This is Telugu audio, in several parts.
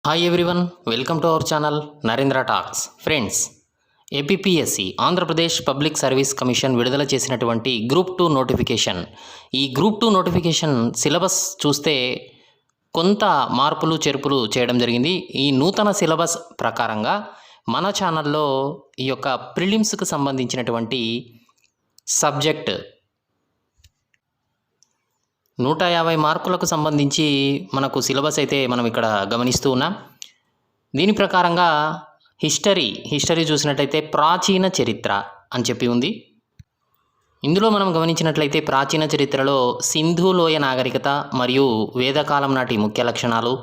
Hi everyone, welcome to our channel Narendra talks. Friends, APPSC Andhra Pradesh public service commission విడుదల చేసినటువంటి గ్రూప్ 2 నోటిఫికేషన్. ఈ గ్రూప్ 2 నోటిఫికేషన్ సిలబస్ చూస్తే కొంత మార్పులు చేర్పులు చేయడం జరిగింది. ఈ నూతన సిలబస్ ప్రకారంగా మన ఛానల్లో ఈ యొక్క ప్రిలిమ్స్కి సంబంధించినటువంటి సబ్జెక్ట్ 150 మార్కులకు సంబంధించి మనకు సిలబస్ అయితే మనం ఇక్కడ గమనిస్తూ ఉన్నాం. దీని ప్రకారంగా హిస్టరీ చూసినట్లయితే ప్రాచీన చరిత్ర అని చెప్పి ఉంది. ఇందులో మనం గమనించినట్లయితే ప్రాచీన చరిత్రలో సింధు లోయ నాగరికత మరియు వేదకాలం నాటి ముఖ్య లక్షణాలు,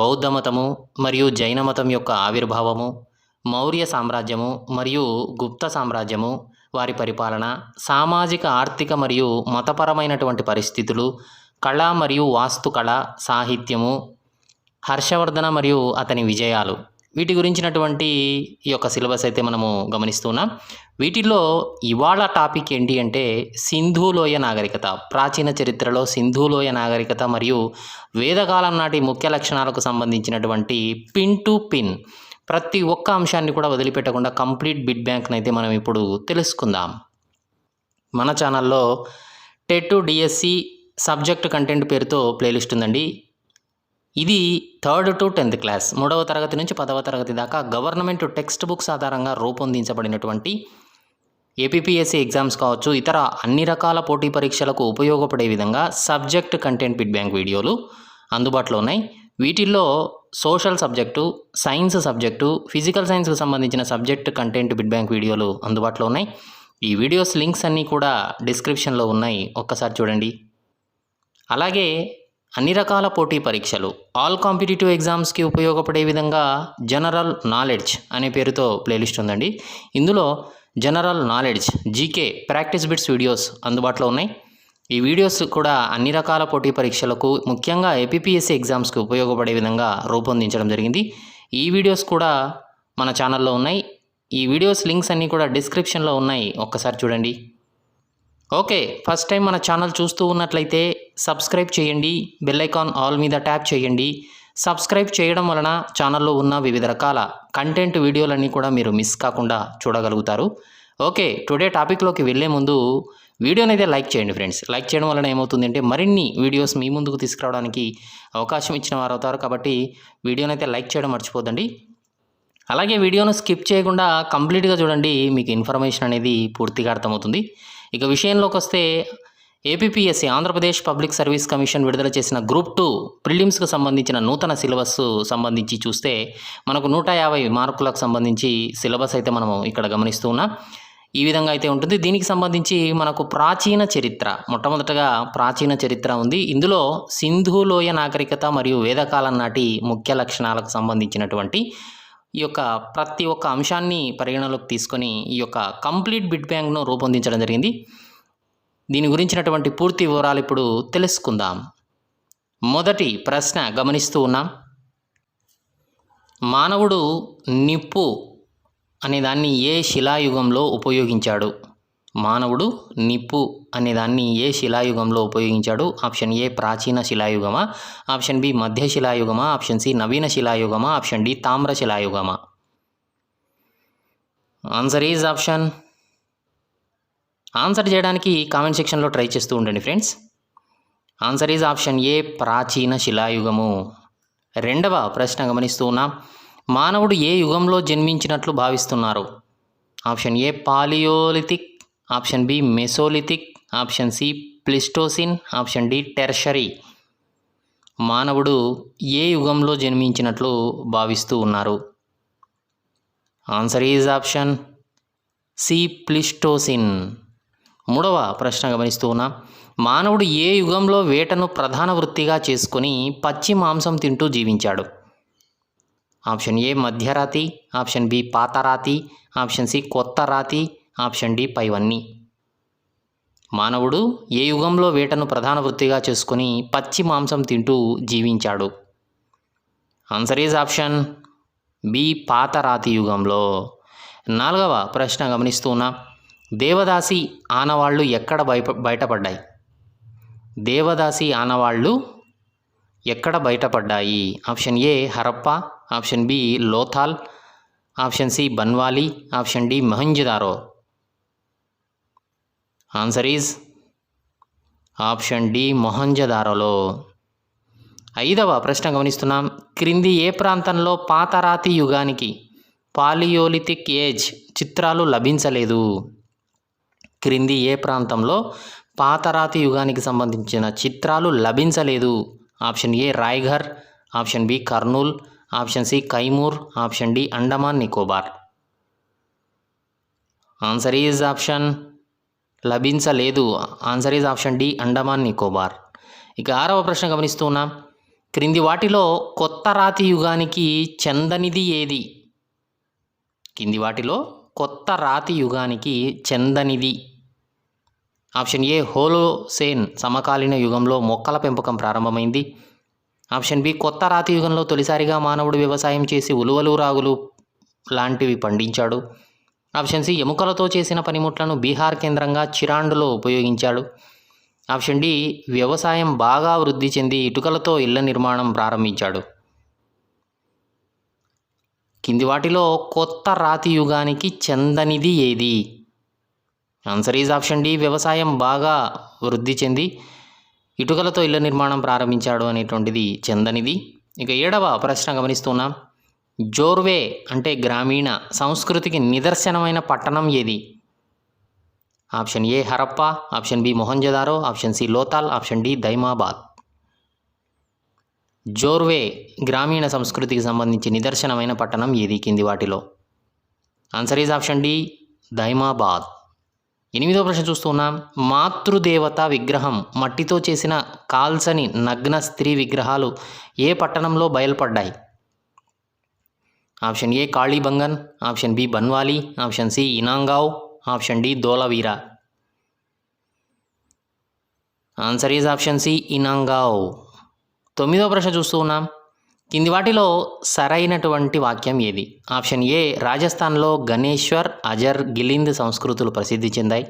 బౌద్ధ మతము మరియు జైన మతం యొక్క ఆవిర్భావము, మౌర్య సామ్రాజ్యము మరియు గుప్త సామ్రాజ్యము, వారి పరిపాలన, సామాజిక ఆర్థిక మరియు మతపరమైనటువంటి పరిస్థితులు, కళ మరియు వాస్తుకళ, సాహిత్యము, హర్షవర్ధన మరియు అతని విజయాలు, వీటి గురించినటువంటి ఈ యొక్క సిలబస్ అయితే మనము గమనిస్తున్నాం. వీటిల్లో ఇవాళ టాపిక్ ఏంటి అంటే సింధులోయ నాగరికత. ప్రాచీన చరిత్రలో సింధులోయ నాగరికత మరియు వేదకాలం నాటి ముఖ్య లక్షణాలకు సంబంధించినటువంటి పిన్ టు పిన్ ప్రతి ఒక్క అంశాన్ని కూడా వదిలిపెట్టకుండా కంప్లీట్ బిట్ బ్యాంక్ని అయితే మనం ఇప్పుడు తెలుసుకుందాం. మన ఛానల్లో టెట్ డిఎస్సి సబ్జెక్ట్ కంటెంట్ పేరుతో ప్లేలిస్ట్ ఉందండి. ఇది 3rd to 10th క్లాస్, 3వ తరగతి నుంచి 10వ తరగతి దాకా గవర్నమెంట్ టెక్స్ట్ బుక్స్ ఆధారంగా రూపొందించబడినటువంటి ఏపీపీఎస్సీ ఎగ్జామ్స్ కావచ్చు, ఇతర అన్ని రకాల పోటీ పరీక్షలకు ఉపయోగపడే విధంగా సబ్జెక్ట్ కంటెంట్ బిట్ బ్యాంక్ వీడియోలు అందుబాటులో ఉన్నాయి. వీటిల్లో social subject, science subject, physical సైన్స్కి సంబంధించిన సబ్జెక్ట్ కంటెంట్ బిట్ బ్యాంక్ వీడియోలు అందుబాటులో ఉన్నాయి. ఈ వీడియోస్ లింక్స్ అన్నీ కూడా డిస్క్రిప్షన్లో ఉన్నాయి, ఒక్కసారి చూడండి. అలాగే అన్ని రకాల పోటీ పరీక్షలు, ఆల్ కాంపిటేటివ్ ఎగ్జామ్స్కి ఉపయోగపడే విధంగా జనరల్ నాలెడ్జ్ అనే పేరుతో ప్లేలిస్ట్ ఉందండి. ఇందులో general knowledge, GK, practice bits videos అందుబాటులో ఉన్నాయి. ఈ వీడియోస్ కూడా అన్ని రకాల పోటీ పరీక్షలకు, ముఖ్యంగా ఏపీపీఎస్సీ ఎగ్జామ్స్కి ఉపయోగపడే విధంగా రూపొందించడం జరిగింది. ఈ వీడియోస్ కూడా మన ఛానల్లో ఉన్నాయి. ఈ వీడియోస్ లింక్స్ అన్నీ కూడా డిస్క్రిప్షన్లో ఉన్నాయి, ఒక్కసారి చూడండి. ఓకే, ఫస్ట్ టైం మన ఛానల్ చూస్తూ ఉన్నట్లయితే సబ్స్క్రైబ్ చేయండి, బెల్ ఐకాన్ ఆల్ మీద ట్యాప్ చేయండి. సబ్స్క్రైబ్ చేయడం వలన ఛానల్లో ఉన్న వివిధ రకాల కంటెంట్ వీడియోలన్నీ కూడా మీరు మిస్ కాకుండా చూడగలుగుతారు. ఓకే, టుడే టాపిక్లోకి వెళ్ళే ముందు వీడియోని అయితే లైక్ చేయండి ఫ్రెండ్స్. లైక్ చేయడం వలన ఏమవుతుందంటే మరిన్ని వీడియోస్ మీ ముందుకు తీసుకురావడానికి అవకాశం ఇచ్చిన వారు అవుతారు. కాబట్టి వీడియోని అయితే లైక్ చేయడం మర్చిపోద్దండి. అలాగే వీడియోను స్కిప్ చేయకుండా కంప్లీట్గా చూడండి, మీకు ఇన్ఫర్మేషన్ అనేది పూర్తిగా అర్థమవుతుంది. ఇక విషయంలోకి వస్తే APPSC Andhra Pradesh public service commission విడుదల చేసిన గ్రూప్ 2 ప్రిలిమ్స్కి సంబంధించిన నూతన సిలబస్ సంబంధించి చూస్తే మనకు 150 మార్కులకు సంబంధించి సిలబస్ అయితే మనము ఇక్కడ గమనిస్తూ ఉన్నాం. ఈ విధంగా అయితే ఉంటుంది. దీనికి సంబంధించి మనకు ప్రాచీన చరిత్ర, మొట్టమొదటగా ప్రాచీన చరిత్ర ఉంది. ఇందులో సింధులోయ నాగరికత మరియు వేదకాలం నాటి ముఖ్య లక్షణాలకు సంబంధించినటువంటి ఈ యొక్క ప్రతి ఒక్క అంశాన్ని పరిగణలోకి తీసుకొని ఈ యొక్క కంప్లీట్ బిట్ బ్యాంక్ను రూపొందించడం జరిగింది. దీని గురించినటువంటి పూర్తి వివరాలు ఇప్పుడు తెలుసుకుందాం. మొదటి ప్రశ్న గమనిస్తూ ఉన్నాం. మానవుడు నిప్పు అనేదాన్ని ఏ శిలాయుగంలో ఉపయోగించాడు? మానవుడు నిప్పు అనేదాన్ని ఏ శిలాయుగంలో ఉపయోగించాడు? ఆప్షన్ ఏ ప్రాచీన శిలాయుగమా, ఆప్షన్ బి మధ్య శిలాయుగమా, ఆప్షన్ సి నవీన శిలాయుగమా, ఆప్షన్ డి తామ్ర శిలాయుగమా? ఆన్సర్ చేయడానికి కామెంట్ సెక్షన్లో ట్రై చేస్తూ ఉండండి ఫ్రెండ్స్. ఆన్సర్ ఈజ్ ఆప్షన్ ఏ ప్రాచీన శిలాయుగము. రెండవ ప్రశ్న గమనిస్తూ ఉన్నాం. మానవుడు ఏ యుగంలో జన్మించినట్లు భావిస్తున్నారు? Option A Palaeolithic, option B Mesolithic, option C Pleistocene, option D Tertiary. మానవుడు ఏ యుగంలో జన్మించినట్లు భావిస్తూ ఉన్నారు? Answer is option C Pleistocene. మూడవ ప్రశ్న గమనిస్తూ ఉన్నాం. మానవుడు ఏ యుగంలో వేటను ప్రధాన వృత్తిగా చేసుకొని పచ్చి మాంసం తింటూ జీవించాడు? ఆప్షన్ ఏ మధ్యరాతి, ఆప్షన్ బి పాతరాతి, ఆప్షన్ సి కొత్త రాతి, ఆప్షన్ డి పైవన్నీ. మానవుడు ఏ యుగంలో వేటను ప్రధాన వృత్తిగా చేసుకొని పచ్చి మాంసం తింటూ జీవించాడు? ఆన్సర్ ఈజ్ ఆప్షన్ బి పాతరాతి యుగంలో. నాలుగవ ప్రశ్న గమనిస్తూ ఉన్నాం. దేవదాసి ఆనవాళ్లు ఎక్కడ బయటపడ్డాయి? దేవదాసి ఆనవాళ్లు ఎక్కడ బయటపడ్డాయి? Option A Harappa, option B Lothal, option C Banawali, option D Mohenjodaro. Answer is option D మొహంజదారోలో. 5వ ప్రశ్న గమనిస్తున్నాం. క్రింది ఏ ప్రాంతంలో పాతరాతి యుగానికి పాలియోలిథిక్ ఏజ్ చిత్రాలు లభించలేదు? క్రింది ఏ ప్రాంతంలో పాతరాతి యుగానికి సంబంధించిన చిత్రాలు లభించలేదు? Option A Raigarh, option B Kurnool, option C Kaimur, option D Andaman Nicobar. Answer is option లభించలేదు. Answer is option D Andaman Nicobar. ఇక 6వ ప్రశ్న గమనిస్తూ ఉన్నాం. క్రింది వాటిలో కొత్త రాతి యుగానికి చెందనిది ఏది? కింది వాటిలో కొత్త రాతి యుగానికి చెందనిది. ఆప్షన్ ఏ హోలోసేన్ సమకాలీన యుగంలో మొక్కల పెంపకం ప్రారంభమైంది. ఆప్షన్ బి కొత్త రాతి యుగంలో తొలిసారిగా మానవుడు వ్యవసాయం చేసి ఉలువలు రాగులు లాంటివి పండించాడు. ఆప్షన్ సి ఎముకలతో చేసిన పనిముట్లను బీహార్ కేంద్రంగా చిరాండులో ఉపయోగించాడు. ఆప్షన్ డి వ్యవసాయం బాగా వృద్ధి చెంది ఇటుకలతో ఇళ్ల నిర్మాణం ప్రారంభించాడు. కింది వాటిలో కొత్త రాతి యుగానికి చెందనిది ఏది? ఆన్సర్ ఈజ్ ఆప్షన్ డి వ్యవసాయం బాగా వృద్ధి చెంది ఇటుకలతో ఇళ్ల నిర్మాణం ప్రారంభించాడు అనేటువంటిది చెందనిది. ఇక 7వ ప్రశ్న గమనిస్తున్నాం. జోర్వే అంటే గ్రామీణ సంస్కృతికి నిదర్శనమైన పట్టణం ఏది? Option A Harappa, option B Mohenjodaro, option C Lothal, option D Daimabad. Jorwe గ్రామీణ సంస్కృతికి సంబంధించి నిదర్శనమైన పట్టణం ఏది కింది వాటిలో? Answer is option D Daimabad. 8వ ప్రశ్న చూస్తున్నాం. మాతృదేవత విగ్రహం మట్టితో చేసిన కాల్చని నగ్న స్త్రీ విగ్రహాలు ఏ పట్టణంలో బయలుపడ్డాయి? Option A Kalibangan, option B Banawali, option C Inamgaon, option D Dholavira. Answer is option C Inamgaon. 9వ ప్రశ్న చూస్తూ ఉన్నాం. కింది వాటిలో సరైనటువంటి వాక్యం ఏది? ఆప్షన్ ఏ రాజస్థాన్లో గణేశ్వర్, అజర్ గిలింద్ సంస్కృతులు ప్రసిద్ధి చెందాయి.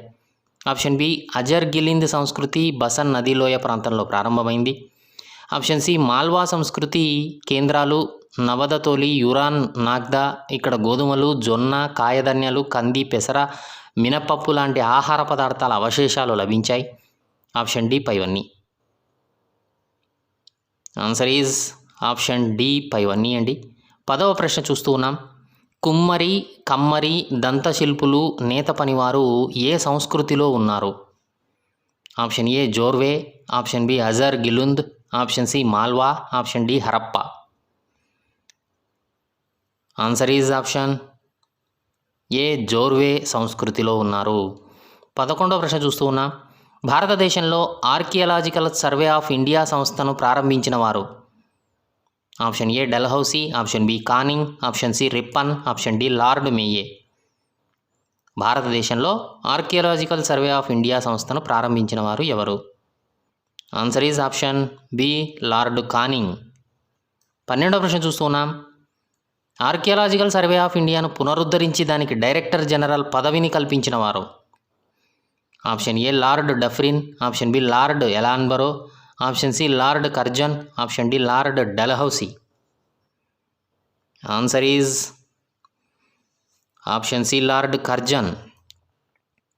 ఆప్షన్ బి అజర్ గిలింద్ సంస్కృతి బసన్ నదీలోయ ప్రాంతంలో ప్రారంభమైంది. ఆప్షన్ సి మాల్వా సంస్కృతి కేంద్రాలు నవదతోలి, యురాన్, నాగ్దా. ఇక్కడ గోధుమలు, జొన్న, కాయధాన్యాలు, కంది, పెసర, మినపప్పు లాంటి ఆహార పదార్థాల అవశేషాలు లభించాయి. ఆప్షన్ డి పైవన్నీ. ఆన్సర్ ఈజ్ ఆప్షన్ డి పైవన్నీ అండి. 10వ ప్రశ్న చూస్తూ ఉన్నాం. కుమ్మరి, కమ్మరి, దంతశిల్పులు, నేత పనివారు ఏ సంస్కృతిలో ఉన్నారు? Option A Jorwe, option B Ahar Gilund, option C Malwa, option D Harappa. Answer is option A Jorwe సంస్కృతిలో ఉన్నారు. 11వ ప్రశ్న చూస్తూ ఉన్నాం. భారతదేశంలో ఆర్కియలాజికల్ సర్వే ఆఫ్ ఇండియా సంస్థను ప్రారంభించిన వారు? Option A Dalhousie, option B Canning, option C Ripon, option D Lord Mayo. భారతదేశంలో ఆర్కియలాజికల్ సర్వే ఆఫ్ ఇండియా సంస్థను ప్రారంభించిన వారు ఎవరు? Answer is option B Lord Canning. 12వ ప్రశ్న చూస్తున్నాం. ఆర్కియలాజికల్ సర్వే ఆఫ్ ఇండియాను పునరుద్ధరించి దానికి డైరెక్టర్ జనరల్ పదవిని కల్పించిన వారు? Option A Lord Dufferin, option B Lord Ellenborough, option C Lord Curzon, option D Lord Dalhousie. Answer is option C Lord Curzon.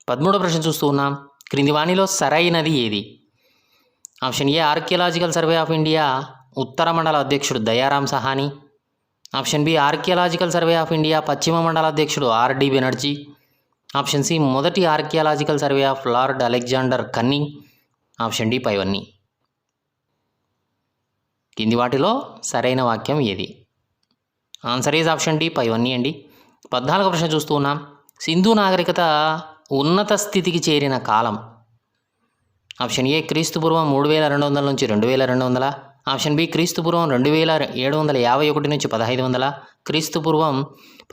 13వ ప్రశ్న చూస్తూ ఉన్నాం. క్రింది వాణిలో సరైనది ఏది? Option A Archaeological Survey of India ఉత్తర మండల అధ్యక్షుడు Dayaram Sahni, option B Archaeological Survey of India పశ్చిమ మండల అధ్యక్షుడు ఆర్డి బెనర్జీ, ఆప్షన్ సి మొదటి Archaeological Survey of Lord Alexander Cunningham, option D పైవన్నీ. కింది వాటిలో సరైన వాక్యం ఏది? ఆన్సర్ ఈజ్ ఆప్షన్ డి పైవన్నీ అండి. 14వ ప్రశ్న చూస్తూ ఉన్నాం. సింధు నాగరికత ఉన్నత స్థితికి చేరిన కాలం? ఆప్షన్ ఏ క్రీస్తుపూర్వం 3200 నుంచి 2200, ఆప్షన్ బి క్రీస్తుపూర్వం 2751 నుంచి 1500, క్రీస్తుపూర్వం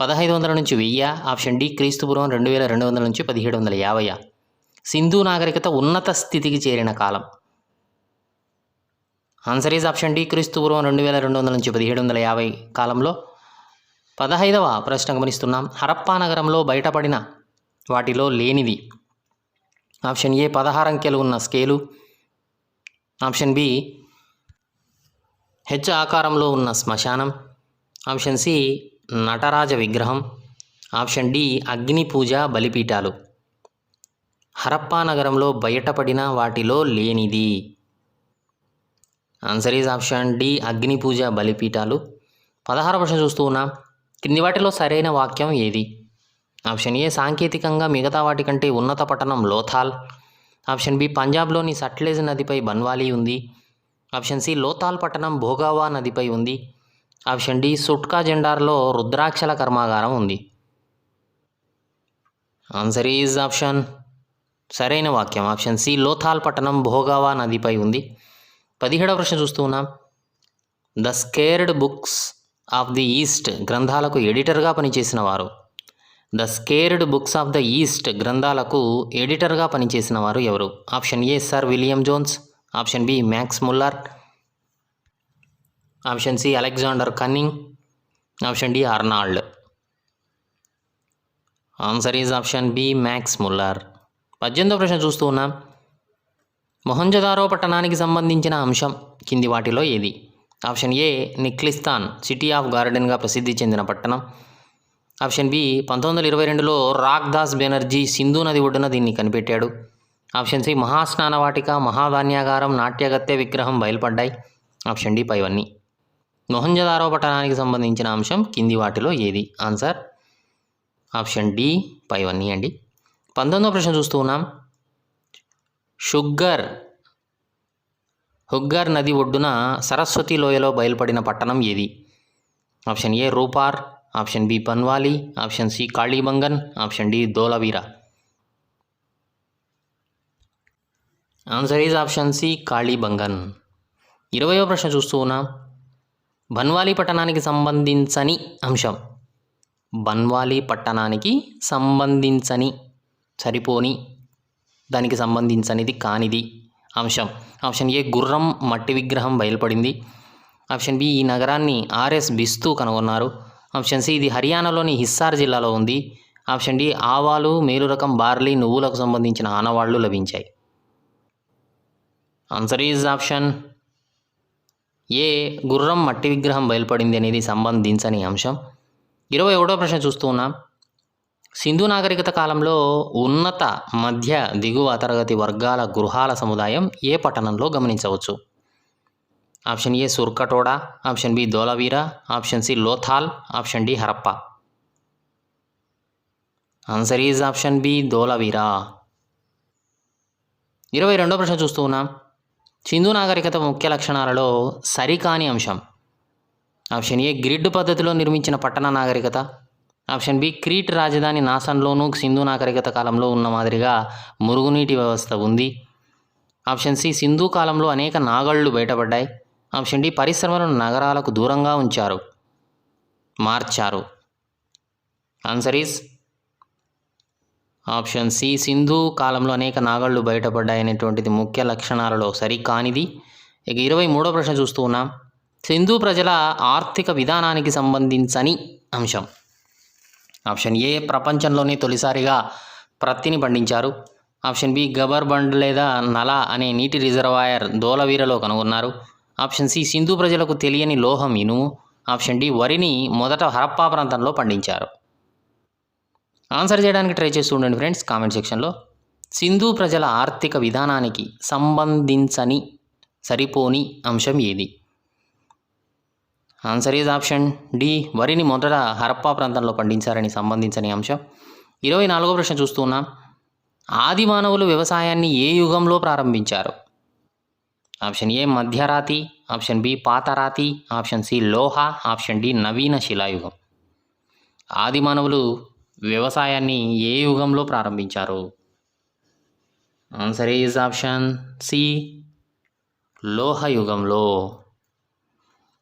1500 నుంచి 1000, ఆప్షన్ డి క్రీస్తుపూర్వం 2200 నుంచి 1750. సింధు నాగరికత ఉన్నత స్థితికి చేరిన కాలం? ఆన్సర్ ఈజ్ ఆప్షన్ డి క్రీస్తుపూర్వం 2200 నుంచి 1750 కాలంలో. 15వ ప్రశ్న గమనిస్తున్నాం. హరప్పా నగరంలో బయటపడిన వాటిలో లేనిది? ఆప్షన్ ఏ 16 అంకెలు ఉన్న స్కేలు, ఆప్షన్ బి హెచ్ ఆకారంలో ఉన్న శ్మశానం. ఆప్షన్ సి నటరాజ విగ్రహం. ఆప్షన్ డి అగ్ని పూజ బలిపీఠాలు. హరప్పా నగరంలో బయటపడిన వాటిలో లేనిది. ఆన్సర్ ఈజ్ ఆప్షన్ డి అగ్ని పూజ బలిపీఠాలు. 16వ ప్రశ్న చూస్తూ ఉన్నాం. కింది వాటిలో సరైన వాక్యం ఏది? ఆప్షన్ ఏ సాంకేతికంగా మిగతా వాటి కంటే ఉన్నత పట్టణం లోథాల్. ఆప్షన్ బి పంజాబ్లోని సట్లెజ్ నదిపై బన్వాలి ఉంది. ఆప్షన్ సి లోథాల్ పట్టణం భోగావా నదిపై ఉంది. ఆప్షన్ డి సుట్కా జెండార్లో రుద్రాక్షల కర్మాగారం ఉంది. ఆన్సర్ ఈజ్ ఆప్షన్ సరైన వాక్యం ఆప్షన్ సి లోథాల్ పట్టణం భోగావా నదిపై ఉంది. 17వ ప్రశ్న చూస్తూ ఉన్నాం. The sacred books of the east గ్రంథాలకు ఎడిటర్గా పనిచేసిన వారు. The sacred books of the east గ్రంథాలకు ఎడిటర్గా పనిచేసిన వారు ఎవరు? Option A sir William Jones. Option B Max Muller. Option C Alexander Cunningham. Option D Arnold. Answer is option B Max Muller. 18వ ప్రశ్న చూస్తూ ఉన్నాం. మొహంజదారో పట్టణానికి సంబంధించిన అంశం కింది వాటిలో ఏది? ఆప్షన్ ఏ నిక్లిస్తాన్ సిటీ ఆఫ్ గార్డెన్గా ప్రసిద్ధి చెందిన పట్టణం. ఆప్షన్ బి 1922లో రాగ్దాస్ బెనర్జీ సింధు నది ఒడ్డున దీన్ని కనిపెట్టాడు. ఆప్షన్ సి మహాస్నానవాటిక, మహాధాన్యాగారం, నాట్యగత్తె విగ్రహం బయలుపడ్డాయి. ఆప్షన్ డి పైవన్నీ. మొహంజదారో పట్టణానికి సంబంధించిన అంశం కింది వాటిలో ఏది? ఆన్సర్ ఆప్షన్ డి పైవన్నీ అండి. 19వ ప్రశ్న చూస్తూ ఉన్నాం. హుగ్గర్ నది ఒడ్డున సరస్వతి లోయలో బయలుపడిన పట్టణం ఏది? Option A Rupar. Option B Banawali. Option C Kalibangan. Option D Dholavira. Answer is option C Kalibangan. 20వ ప్రశ్న చూస్తూ ఉన్నాం. బన్వాలి పట్టణానికి సంబంధించని అంశం. బన్వాలి పట్టణానికి సంబంధించని, సరిపోని, దానికి సంబంధించనిది కానిది అంశం. ఆప్షన్ ఏ గుర్రం మట్టి విగ్రహం బయలుపడింది. ఆప్షన్ బి ఈ నగరాన్ని ఆర్ఎస్ బిస్తూ కనుగొన్నారు. ఆప్షన్ సి ఇది హర్యానాలోని హిస్సార్ జిల్లాలో ఉంది. ఆప్షన్ డి ఆవాలు, మేలు రకం బార్లీ, నువ్వులకు సంబంధించిన ఆనవాళ్లు లభించాయి. ఆన్సర్ ఈజ్ ఆప్షన్ ఏ గుర్రం మట్టి విగ్రహం బయలుపడింది అనేది సంబంధించని అంశం. 21వ ప్రశ్న చూస్తూ ఉన్నాం. సింధు నాగరికత కాలంలో ఉన్నత, మధ్య, దిగువ తరగతి వర్గాల గృహాల సముదాయం ఏ పట్టణంలో గమనించవచ్చు? Option A Surkotada. Option B Dholavira. Option C Lothal. Option D Harappa. Answer is option B Dholavira. 22వ ప్రశ్న చూస్తూ ఉన్నాం. సింధు నాగరికత ముఖ్య లక్షణాలలో సరికాని అంశం. ఆప్షన్ ఏ గ్రిడ్ పద్ధతిలో నిర్మించిన పట్టణ నాగరికత. ఆప్షన్ బి క్రీట్ రాజధాని నాసన్లోనూ సింధు నాగరికత కాలంలో ఉన్న మాదిరిగా మురుగునీటి వ్యవస్థ ఉంది. ఆప్షన్ సి సింధు కాలంలో అనేక నాగళ్ళు బయటపడ్డాయి. ఆప్షన్ డి పరిశ్రమలను నగరాలకు దూరంగా మార్చారు. Answer is option C Sindhu కాలంలో అనేక నాగళ్ళు బయటపడ్డాయనేటువంటిది ముఖ్య లక్షణాలలో సరికానిది. ఇక 23వ ప్రశ్న చూస్తూ ఉన్నాం. సింధు ప్రజల ఆర్థిక విధానానికి సంబంధించని అంశం. ఆప్షన్ ఏ ప్రపంచంలోనే తొలిసారిగా ప్రత్తిని పండించారు. ఆప్షన్ బి గబర్ బండ్ లేదా నల అనే నీటి రిజర్వాయర్ ధోలవీరలో కనుగొన్నారు. ఆప్షన్ సి సింధు ప్రజలకు తెలియని లోహం ఇనుము. ఆప్షన్ డి వరిని మొదట హరప్పా ప్రాంతంలో పండించారు. ఆన్సర్ చేయడానికి ట్రై చేస్తూ ఉండండి ఫ్రెండ్స్ కామెంట్ సెక్షన్లో. సింధు ప్రజల ఆర్థిక విధానానికి సంబంధించని, సరిపోని అంశం ఏది? ఆన్సర్ ఈజ్ ఆప్షన్ డి వరిని మొదట హరప్పా ప్రాంతంలో పండించారని సంబంధించని అంశం. 24వ ప్రశ్న చూస్తున్నాం. ఆది మానవులు వ్యవసాయాన్ని ఏ యుగంలో ప్రారంభించారు? ఆప్షన్ ఏ మధ్యరాతి. ఆప్షన్ బి పాతరాతి. ఆప్షన్ సి లోహ. ఆప్షన్ డి నవీన శిలాయుగం. ఆది మానవులు వ్యవసాయాన్ని ఏ యుగంలో ప్రారంభించారు? ఆన్సర్ ఈజ్ ఆప్షన్ సి లోహ యుగంలో.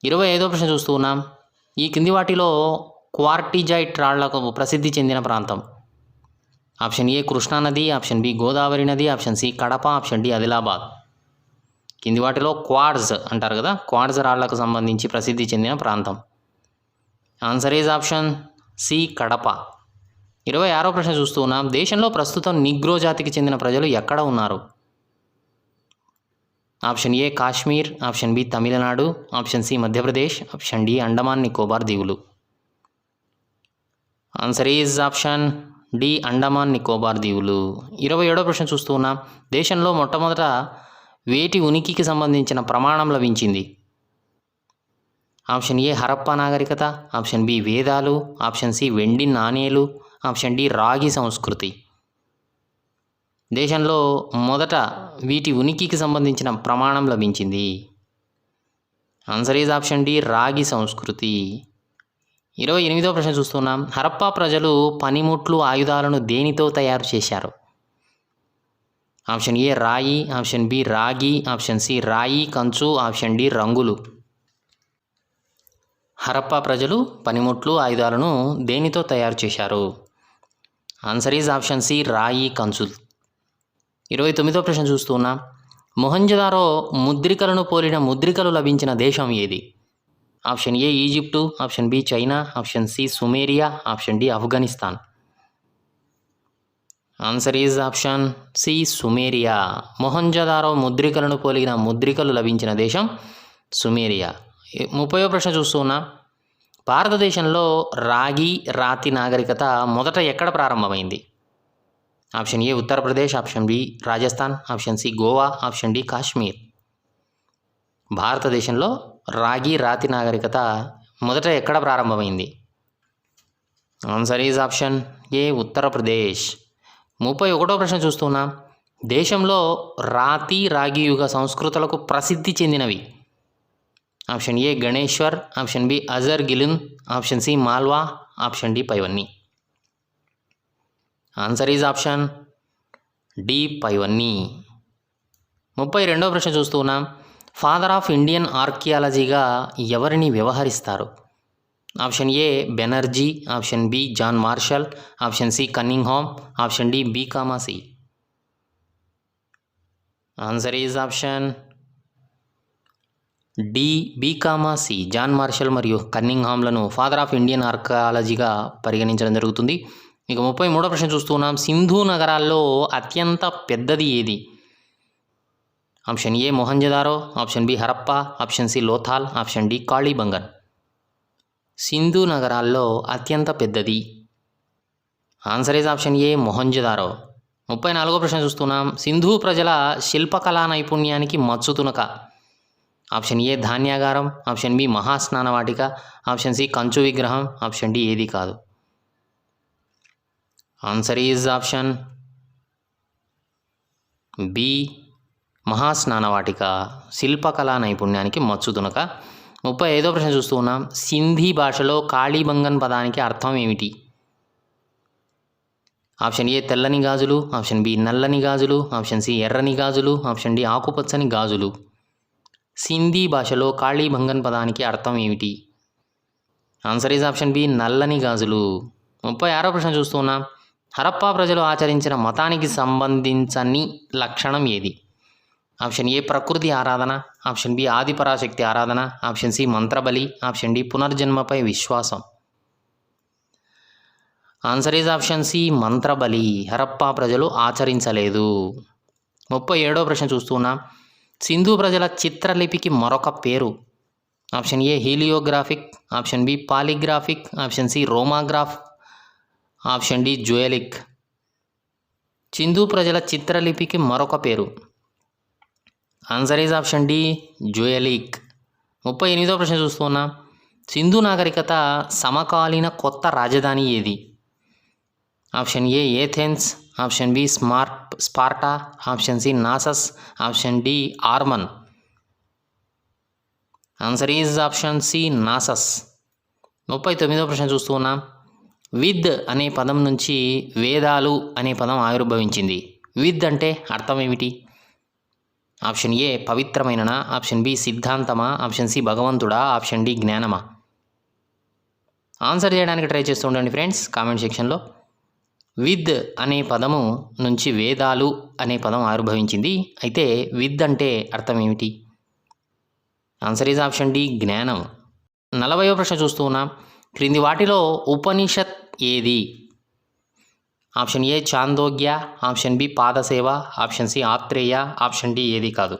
25వ ప్రశ్న చూస్తూ ఉన్నాం. ఈ కింది వాటిలో క్వార్టిజైట్ రాళ్లకు ప్రసిద్ధి చెందిన ప్రాంతం. ఆప్షన్ ఏ కృష్ణానది. ఆప్షన్ బి గోదావరి నది. Option C Kadapa. Option D Adilabad. కింది వాటిలో క్వార్ట్జ్ అంటారు కదా, క్వార్ట్జ్ రాళ్లకు సంబంధించి ప్రసిద్ధి చెందిన ప్రాంతం. Answer is option C Kadapa. 26వ ప్రశ్న చూస్తూ ఉన్నాం. దేశంలో ప్రస్తుతం నిగ్రో జాతికి చెందిన ప్రజలు ఎక్కడ ఉన్నారు? Option A Kashmir, option B Tamil Nadu, option C Madhya Pradesh, option D Andaman Nicobar దీవులు. Answer is option D Andaman Nicobar దీవులు. 27వ ప్రశ్న చూస్తూ ఉన్నాం. దేశంలో మొట్టమొదట వేటి ఉనికికి సంబంధించిన ప్రమాణం లభించింది? ఆప్షన్ ఏ హరప్పా నాగరికత, ఆప్షన్ బి వేదాలు, ఆప్షన్ సి వెండి నాణేలు, ఆప్షన్ డి రాగి సంస్కృతి. దేశంలో మొదట వీటి ఉనికికి సంబంధించిన ప్రమాణం లభించింది. ఆన్సర్ ఈజ్ ఆప్షన్ డి రాగి సంస్కృతి. 28వ ప్రశ్న చూస్తున్నాం. హరప్పా ప్రజలు పనిముట్లు ఆయుధాలను దేనితో తయారు చేశారు? ఆప్షన్ ఏ రాయి, ఆప్షన్ బి రాగి, ఆప్షన్ సి రాయి కంచు, ఆప్షన్ డి రంగులు. హరప్పా ప్రజలు పనిముట్లు ఆయుధాలను దేనితో తయారు చేశారు? ఆన్సర్ ఈజ్ ఆప్షన్ సి రాయి కంచు. 29వ ప్రశ్న చూస్తున్నాం. మొహంజదారో ముద్రికలను పోలిన ముద్రికలు లభించిన దేశం ఏది? Option A Egypt, option B China, option C Sumeria, option D Afghanistan. Answer is option C Sumeria. Mohenjodaro ముద్రికలను పోలిన ముద్రికలు లభించిన దేశం సుమేరియా. 30వ ప్రశ్న చూస్తున్నాం. భారతదేశంలో రాగి రాతి నాగరికత మొదట ఎక్కడ ప్రారంభమైంది? Option A Uttar Pradesh, option B Rajasthan, option C Goa, option D Kashmir. భారతదేశంలో రాగి రాతి నాగరికత మొదట ఎక్కడ ప్రారంభమైంది? Answer is option A Uttar Pradesh. 31వ ప్రశ్న చూస్తున్నాం. దేశంలో రాతి రాగి యుగ సంస్కృతులకు ప్రసిద్ధి చెందినవి? Option A Ganeshwar, option B Ahar Gilund, option C Malwa, option D పైవన్నీ. ఆన్సర్ ఈజ్ ఆప్షన్ డి పైవన్నీ. 32వ ప్రశ్న చూస్తున్నాం. ఫాదర్ ఆఫ్ ఇండియన్ ఆర్కియాలజీగా ఎవరిని వ్యవహరిస్తారు? Option A Banerjee, option B John Marshall, option C Cunningham, option D B comma C. Answer is option D B comma C. John Marshall మరియు కన్నింగ్హామ్లను ఫాదర్ ఆఫ్ ఇండియన్ ఆర్కియాలజీగా పరిగణించడం జరుగుతుంది. ఇక 33వ ప్రశ్న చూస్తున్నాం. సింధు నగరాల్లో అత్యంత పెద్దది ఏది? Option A Mohenjodaro, option B Harappa, option C Lothal, option D Kalibangan. Sindhu నగరాల్లో అత్యంత పెద్దది. Answer is option A Mohenjodaro. 34వ ప్రశ్న చూస్తున్నాం. సింధు ప్రజల శిల్పకళా నైపుణ్యానికి మచ్చుతునక? ఆప్షన్ ఏ ధాన్యాగారం, ఆప్షన్ బి మహాస్నానవాటిక, ఆప్షన్ సి కంచు విగ్రహం, ఆప్షన్ డి ఏది కాదు. ఆన్సర్ ఈజ్ ఆప్షన్ బి మహాస్నానవాటిక శిల్పకళా నైపుణ్యానికి మచ్చుతునక. 35వ ప్రశ్న చూస్తూ ఉన్నాం. సింధీ భాషలో కాళీబంగన్ పదానికి అర్థం ఏమిటి? ఆప్షన్ ఏ తెల్లని గాజులు, ఆప్షన్ బి నల్లని గాజులు, ఆప్షన్ సి ఎర్రని గాజులు, ఆప్షన్ డి ఆకుపచ్చని గాజులు. సింధీ భాషలో కాళీబంగన్ పదానికి అర్థం ఏమిటి? ఆన్సర్ ఈజ్ ఆప్షన్ బి నల్లని గాజులు. 36వ ప్రశ్న చూస్తున్నాం. హరప్పా ప్రజలు ఆచరించిన మతానికి సంబంధించని లక్షణం ఏది? ఆప్షన్ ఏ ప్రకృతి ఆరాధన, ఆప్షన్ బి ఆదిపరాశక్తి ఆరాధన, ఆప్షన్ సి మంత్రబలి, ఆప్షన్ డి పునర్జన్మపై విశ్వాసం. ఆన్సర్ ఈజ్ ఆప్షన్ సి మంత్రబలి. హరప్పా ప్రజలు ఆచరించలేదు. 37వ ప్రశ్న చూస్తున్నాం. సింధు ప్రజల చిత్రలిపికి మరొక పేరు? Option A heliographic, option B polygraphic, option C రోమాగ్రాఫ్, ఆప్షన్ డి జ్యుయలిక్. సింధు ప్రజల చిత్రలిపికి మరొక పేరు? ఆన్సర్ ఈజ్ ఆప్షన్ డి జ్యుయలిక్. 38వ ప్రశ్న చూస్తున్నాం. సింధు నాగరికత సమకాలీన కొత్త రాజధాని ఏది? Option A Athens, option B Sparta, option C Knossos, option D ఆర్మన్. Answer is option C Knossos. 39వ ప్రశ్న చూస్తున్నాం. విద్ అనే పదం నుంచి వేదాలు అనే పదం ఆవిర్భవించింది. విద్ అంటే అర్థం ఏమిటి? ఆప్షన్ ఏ పవిత్రమైననా, ఆప్షన్ బి సిద్ధాంతమా, ఆప్షన్ సి భగవంతుడా, ఆప్షన్ డి జ్ఞానమా. ఆన్సర్ చేయడానికి ట్రై చేస్తూ ఉండండి ఫ్రెండ్స్ కామెంట్ సెక్షన్లో. విద్ అనే పదము నుంచి వేదాలు అనే పదం ఆవిర్భవించింది. అయితే విద్ అంటే అర్థం ఏమిటి? ఆన్సర్ ఈజ్ ఆప్షన్ డి జ్ఞానం. 40వ ప్రశ్న చూస్తూ ఉన్నాం. క్రింది వాటిలో ఉపనిషత్ ఏది? Option A Chandogya, option B పాదసేవ, option C Aitareya, option D ఏది కాదు.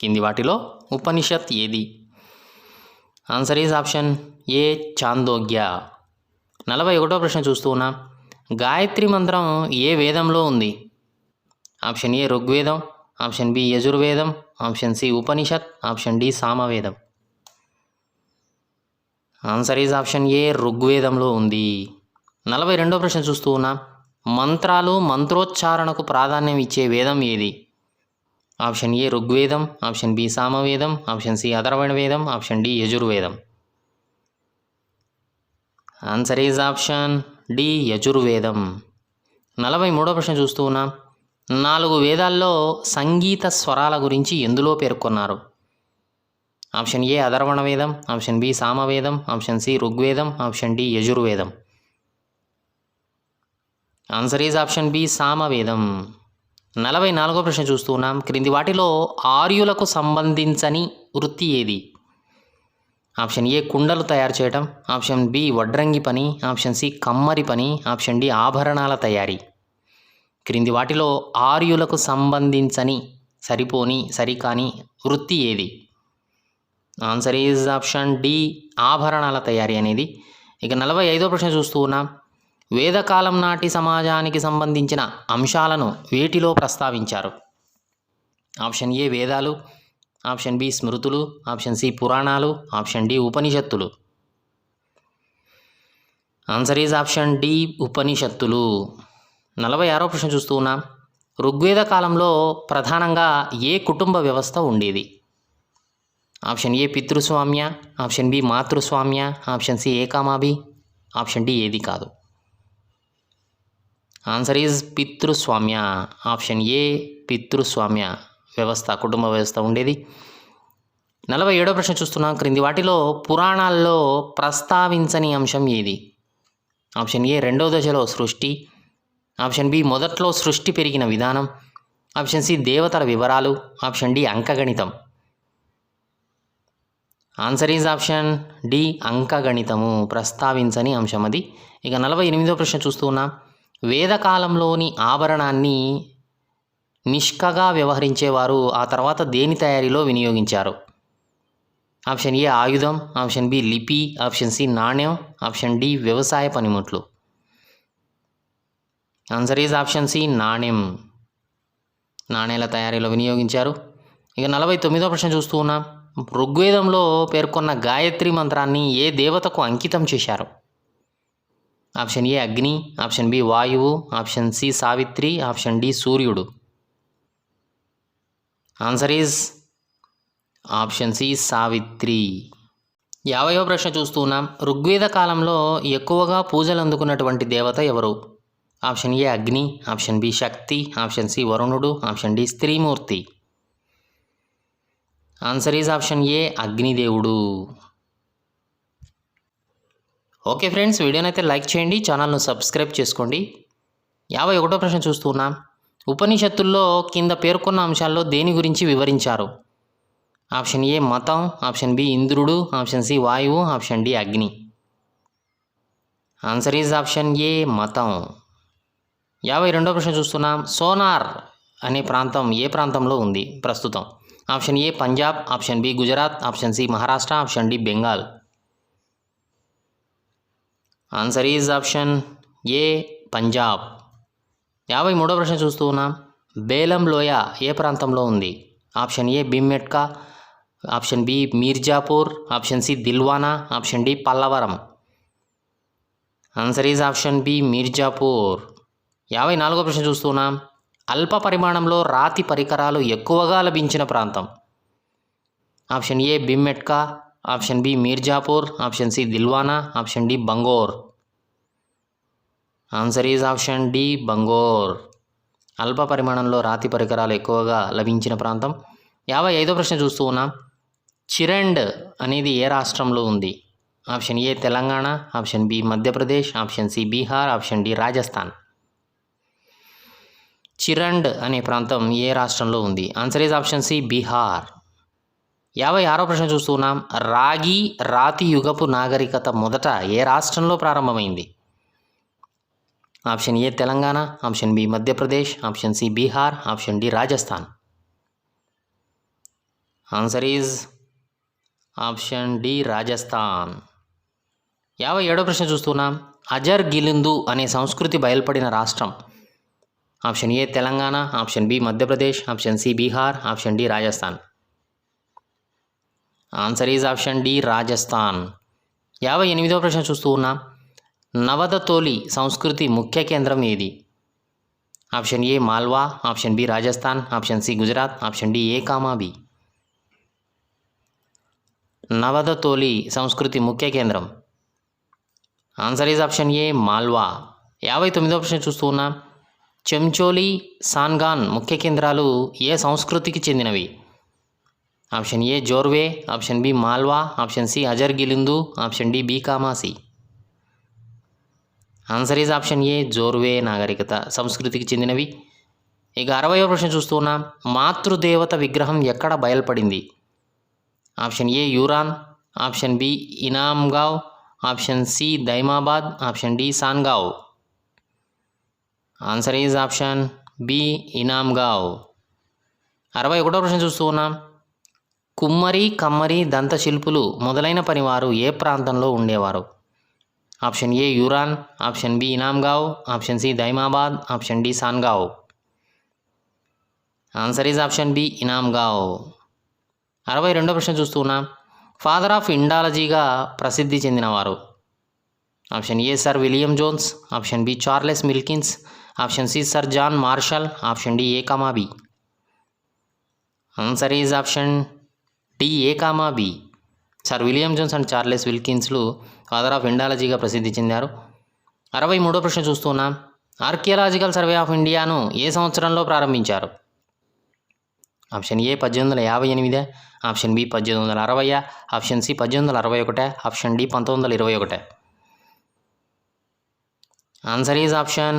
కింది వాటిలో ఉపనిషత్ ఏది? Answer is option A Chandogya. 41వ ప్రశ్న చూస్తూ ఉన్నాం. గాయత్రి మంత్రం ఏ వేదంలో ఉంది? ఆప్షన్ ఏ ఋగ్వేదం, ఆప్షన్ బి యజుర్వేదం, option C Upanishad, option D సామవేదం. ఆన్సర్ ఈజ్ ఆప్షన్ ఏ ఋగ్వేదంలో ఉంది. 42వ ప్రశ్న చూస్తూ ఉన్నాం. మంత్రాలు మంత్రోచ్చారణకు ప్రాధాన్యం ఇచ్చే వేదం ఏది? ఆప్షన్ ఏ ఋగ్వేదం, ఆప్షన్ బి సామవేదం, ఆప్షన్ సి అథర్వణ వేదం, ఆప్షన్ డి యజుర్వేదం. ఆన్సర్ ఈజ్ ఆప్షన్ డి యజుర్వేదం. 43వ ప్రశ్న చూస్తూ ఉన్నాం. 4 వేదాల్లో సంగీత స్వరాల గురించి ఎందులో పేర్కొన్నారు? ఆప్షన్ ఏ అథర్వణ వేదం, ఆప్షన్ బి సామవేదం, ఆప్షన్ సి ఋగ్వేదం, ఆప్షన్ డి యజుర్వేదం. ఆన్సర్ ఈజ్ ఆప్షన్ బి సామవేదం. 44వ ప్రశ్న చూస్తూ ఉన్నాం. క్రింది వాటిలో ఆర్యులకు సంబంధించని వృత్తి ఏది? ఆప్షన్ ఏ కుండలు తయారు చేయడం, ఆప్షన్ బి వడ్రంగి పని, ఆప్షన్ సి కమ్మరి పని, ఆప్షన్ డి ఆభరణాల తయారీ. క్రింది వాటిలో ఆర్యులకు సంబంధించని సరిపోని సరికాని వృత్తి ఏది? ఆన్సర్ ఈజ్ ఆప్షన్ డి ఆభరణాల తయారీ అనేది. ఇక 45వ ప్రశ్న చూస్తూ ఉన్నాం. వేదకాలం నాటి సమాజానికి సంబంధించిన అంశాలను వేటిలో ప్రస్తావించారు? ఆప్షన్ ఏ వేదాలు, ఆప్షన్ బి స్మృతులు, ఆప్షన్ సి పురాణాలు, ఆప్షన్ డి ఉపనిషత్తులు. ఆన్సర్ ఈజ్ ఆప్షన్ డి ఉపనిషత్తులు. 46వ ప్రశ్న చూస్తూ ఉన్నాం. ఋగ్వేద కాలంలో ప్రధానంగా ఏ కుటుంబ వ్యవస్థ ఉండేది? ఆప్షన్ ఏ పితృస్వామ్య, ఆప్షన్ బి మాతృస్వామ్య, ఆప్షన్ సి ఏకామాభి, ఆప్షన్ డి ఏది కాదు. ఆన్సర్ ఈజ్ పితృస్వామ్య. ఆప్షన్ ఏ పితృస్వామ్య వ్యవస్థ, కుటుంబ వ్యవస్థ ఉండేది. 47వ ప్రశ్న చూస్తున్నాం. క్రింది వాటిలో పురాణాల్లో ప్రస్తావించని అంశం ఏది? ఆప్షన్ ఏ రెండవ దశలో సృష్టి, ఆప్షన్ బి మొదట్లో సృష్టి పెరిగిన విధానం, ఆప్షన్ సి దేవతల వివరాలు, ఆప్షన్ డి అంకగణితం. ఆన్సర్ ఈజ్ ఆప్షన్ డి అంకగణితము, ప్రస్తావించని అంశం అది. ఇక 48వ ప్రశ్న చూస్తూ ఉన్నాం. వేదకాలంలోని ఆభరణాన్ని నిష్కగా వ్యవహరించేవారు ఆ తర్వాత దేని తయారీలో వినియోగించారు? ఆప్షన్ ఏ ఆయుధం, ఆప్షన్ బి లిపి, ఆప్షన్ సి నాణ్యం, ఆప్షన్ డి వ్యవసాయ పనిముట్లు. ఆన్సర్ ఈజ్ ఆప్షన్ సి నాణ్యం, నాణేల తయారీలో వినియోగించారు. ఇక 49వ ప్రశ్న చూస్తూ ఉన్నాం. ఋగ్వేదంలో పేర్కొన్న గాయత్రి మంత్రాన్ని ఏ దేవతకు అంకితం చేశారు? Option A Agni, option B వాయువు, option C Savitri, option D సూర్యుడు. Answer is option C Savitri. 50వ ప్రశ్న చూస్తూ ఉన్నాం. ఋగ్వేద కాలంలో ఎక్కువగా పూజలు అందుకున్నటువంటి దేవత ఎవరు? Option A Agni, option B Shakti, option C వరుణుడు, ఆప్షన్ డి స్త్రీమూర్తి. ఆన్సర్ ఈజ్ ఆప్షన్ ఏ అగ్నిదేవుడు. ఓకే ఫ్రెండ్స్, వీడియోనైతే లైక్ చేయండి, ఛానల్ను సబ్స్క్రైబ్ చేసుకోండి. 51వ ప్రశ్న చూస్తున్నాం. ఉపనిషత్తుల్లో కింద పేర్కొన్న అంశాల్లో దేని గురించి వివరించారు? ఆప్షన్ ఏ మతం, ఆప్షన్ బి ఇంద్రుడు, ఆప్షన్ సి వాయువు, ఆప్షన్ డి అగ్ని. ఆన్సర్ ఈజ్ ఆప్షన్ ఏ మతం. 52వ ప్రశ్న చూస్తున్నాం. సోనార్ అనే ప్రాంతం ఏ ప్రాంతంలో ఉంది ప్రస్తుతం? Option A Punjab, option B Gujarat, option C Maharashtra, option D Bengal. Answer is option A Punjab. 53వ ప్రశ్న చూస్తూ ఉన్నాం. బేలం లోయ ఏ ప్రాంతంలో ఉంది? Option A Bhimbetka, option B Mirzapur, option C Dilwana, option D Pallavaram. Answer is option B Mirzapur. 54వ ప్రశ్న చూస్తున్నాం. అల్ప పరిమాణంలో రాతి పరికరాలు ఎక్కువగా లభించిన ప్రాంతం? Option A Bhimbetka, option B Mirzapur, option C Dilwana, option D Bagor. Answer is option D బంగోర్. అల్ప పరిమాణంలో రాతి పరికరాలు ఎక్కువగా లభించిన ప్రాంతం. 55వ ప్రశ్న చూస్తూ ఉన్నాం. చిరండ్ అనేది ఏ రాష్ట్రంలో ఉంది? Option A Telangana, option B Madhya Pradesh, option C Bihar, option D Rajasthan. Chirand అనే ప్రాంతం ఏ రాష్ట్రంలో ఉంది? Answer is option C Bihar. 56వ ప్రశ్న చూస్తున్నాం. రాగి రాతి యుగపు నాగరికత మొదట ఏ రాష్ట్రంలో ప్రారంభమైంది? Option A Telangana, option B Madhya Pradesh, option C Bihar, option D Rajasthan. Answer is option D Rajasthan. 57వ ప్రశ్న చూస్తున్నాం. అజర్ గిలిందు అనే సంస్కృతి బయలుపడిన రాష్ట్రం. Option A Telangana, option B Madhya Pradesh, option C Bihar, option D Rajasthan. Answer is option D Rajasthan. 58వ ప్రశ్న చూస్తూ ఉన్నాం. నవదతోలి సంస్కృతి ముఖ్య కేంద్రం ఏది? Option A Malwa, option B Rajasthan, option C Gujarat, option D A comma B. నవదతోలి సంస్కృతి ముఖ్య కేంద్రం. Answer is option A Malwa. 59వ ప్రశ్న చూస్తూ ఉన్నాం. చెంచోలి, సాన్గాన్ ముఖ్య కేంద్రాలు ఏ సంస్కృతికి చెందినవి? Option A Jorwe, option B Malwa, option C Ahar Gilund, option D B comma C. Answer is option A Jorwe నాగరికత సంస్కృతికి చెందినవి. ఇక 60వ ప్రశ్న చూస్తూ ఉన్నాం. మాతృదేవత విగ్రహం ఎక్కడ బయలుపడింది? Option A Uran, option B Inamgaon, option C Daimabad, option D Songaon. Answer is option B Inamgaon. 61వ ప్రశ్న చూస్తూ ఉన్నాం. కుమ్మరి, కమ్మరి, దంతశిల్పులు మొదలైన పనివారు ఏ ప్రాంతంలో ఉండేవారు? Option A Uran, option B Inamgaon, option C Daimabad, option D Songaon. Answer is option B Inamgaon. 62వ ప్రశ్న చూస్తున్నాం. ఫాదర్ ఆఫ్ ఇండాలజీగా ప్రసిద్ధి చెందినవారు? Option A sir William Jones, option B Charles Wilkins, option C sir John Marshall, option D A comma B. Answer is option D A comma B. Sir William Jones and Charles విల్కిన్స్లు ఫాదర్ ఆఫ్ ఇండాలజీగా ప్రసిద్ధి చెందారు. 63వ ప్రశ్న చూస్తున్నాం. ఆర్కియాలజికల్ సర్వే ఆఫ్ ఇండియాను ఏ సంవత్సరంలో ప్రారంభించారు? Option A 1858, option B 1860, option C 1861, option D 1921. Answer is option